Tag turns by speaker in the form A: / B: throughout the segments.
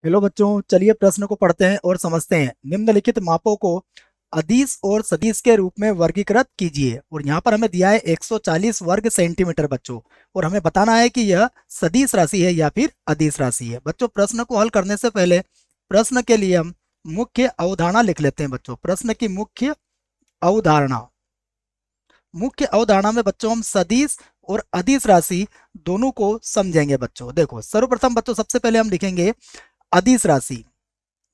A: Hello बच्चों, चलिए प्रश्न को पढ़ते हैं और समझते हैं। निम्नलिखित मापों को अदिश और सदिश के रूप में वर्गीकृत कीजिए। और यहाँ पर हमें दिया है 140 वर्ग सेंटीमीटर बच्चों, और हमें बताना है कि यह सदिश राशि है या फिर अदिश राशि है। बच्चों, प्रश्न को हल करने से पहले प्रश्न के लिए हम मुख्य अवधारणा लिख लेते हैं। बच्चों, प्रश्न की अवधारणा मुख्य अवधारणा में बच्चों हम सदिश और अदिश राशि दोनों को समझेंगे। बच्चों देखो, सर्वप्रथम बच्चों सबसे पहले हम लिखेंगे अदिश राशि।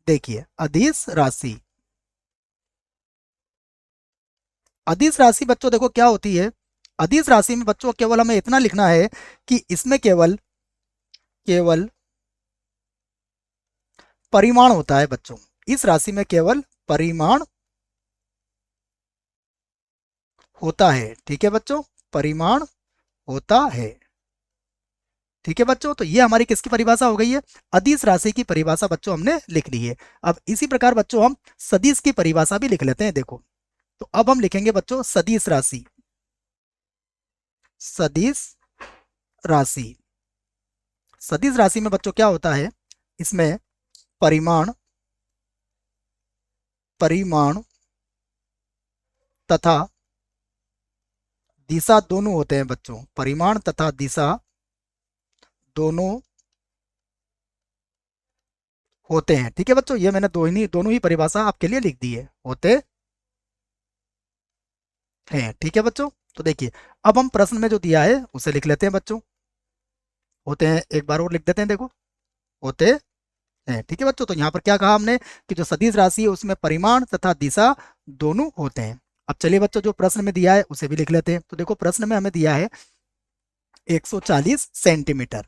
A: देखिए, अदिश राशि, अदिश राशि बच्चों देखो क्या होती है। अदिश राशि में बच्चों केवल हमें इतना लिखना है कि इसमें केवल केवल परिमाण होता है। बच्चों, इस राशि में केवल परिमाण होता है। ठीक है बच्चों, परिमाण होता है। ठीक है बच्चों, तो ये हमारी किसकी परिभाषा हो गई है? अदिश राशि की परिभाषा बच्चों हमने लिख ली है। अब इसी प्रकार बच्चों हम सदिश की परिभाषा भी लिख लेते हैं। देखो, तो अब हम लिखेंगे बच्चों सदिश राशि। सदिश राशि, सदिश राशि में बच्चों क्या होता है? इसमें परिमाण परिमाण तथा दिशा दोनों होते हैं। बच्चों, परिमाण तथा दिशा दोनों होते हैं। ठीक है बच्चों, ये मैंने दोनों ही परिभाषा आपके लिए लिख दी है, होते हैं। ठीक है बच्चों, तो देखिए अब हम प्रश्न में जो दिया है उसे लिख लेते हैं। बच्चों, होते हैं एक बार और लिख देते हैं। देखो, होते हैं। ठीक है बच्चों, तो यहाँ पर क्या कहा हमने कि जो सदिश राशि है उसमें परिमाण तथा दिशा दोनों होते हैं। अब चलिए बच्चों, जो प्रश्न में दिया है उसे भी लिख लेते हैं। तो देखो, प्रश्न में हमें दिया है 140 सेंटीमीटर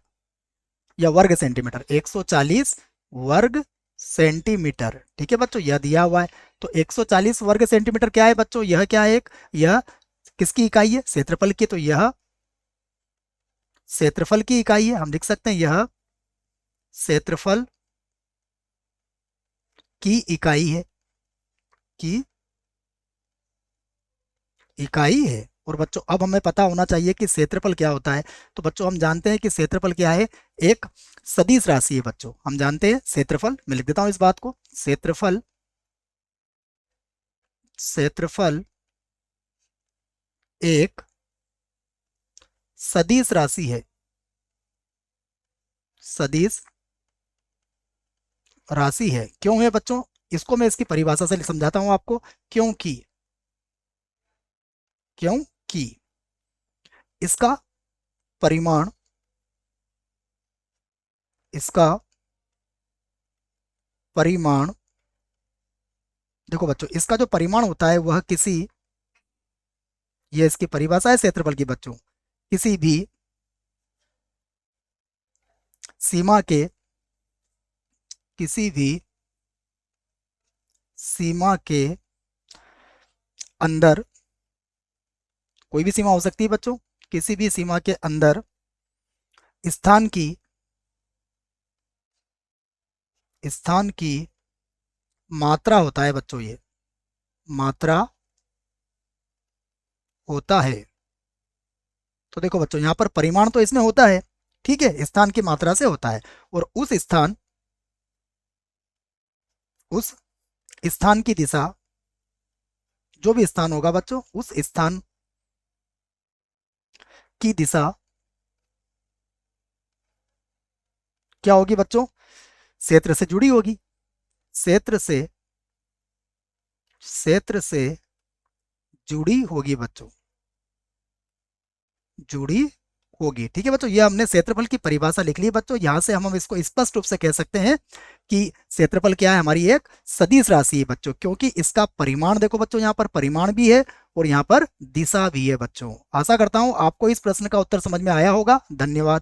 A: या वर्ग सेंटीमीटर, 140 वर्ग सेंटीमीटर। ठीक है बच्चों, यह दिया हुआ है। तो 140 वर्ग सेंटीमीटर क्या है बच्चों? यह क्या है? यह किसकी इकाई है? क्षेत्रफल की। तो यह क्षेत्रफल की इकाई है। हम लिख सकते हैं यह क्षेत्रफल की इकाई है, की इकाई है। और बच्चों अब हमें पता होना चाहिए कि क्षेत्रफल क्या होता है। तो बच्चों हम जानते हैं कि क्षेत्रफल क्या है? एक सदिश राशि है। बच्चों हम जानते हैं क्षेत्रफल, मैं लिख देता हूं इस बात को। क्षेत्रफल क्षेत्रफल एक सदिश राशि है। सदिश राशि है क्यों है बच्चों? इसको मैं इसकी परिभाषा से समझाता हूं आपको। क्योंकि क्योंकि इसका परिमाण इसका परिमाण देखो बच्चों, इसका जो परिमाण होता है वह किसी, ये इसकी परिभाषा है क्षेत्रफल की बच्चों, किसी भी सीमा के किसी भी सीमा के अंदर, कोई भी सीमा हो सकती है बच्चों, किसी भी सीमा के अंदर स्थान की मात्रा होता है। बच्चों, ये मात्रा होता है। तो देखो बच्चों, यहाँ पर परिमाण तो इसमें होता है, ठीक है, स्थान की मात्रा से होता है। और उस स्थान की दिशा, जो भी स्थान होगा बच्चों, उस स्थान की दिशा क्या होगी बच्चों? क्षेत्र से जुड़ी होगी। क्षेत्र से क्षेत्र से जुड़ी होगी बच्चों, जुड़ी होगी। ठीक है बच्चों, ये हमने क्षेत्रफल की परिभाषा लिख ली है बच्चों। यहां से हम इसको स्पष्ट रूप से कह सकते हैं कि क्षेत्रफल क्या है? हमारी एक सदिश राशि है बच्चों, क्योंकि इसका परिमाण देखो बच्चों, यहाँ पर परिमाण भी है और यहाँ पर दिशा भी है बच्चों। आशा करता हूं आपको इस प्रश्न का उत्तर समझ में आया होगा। धन्यवाद।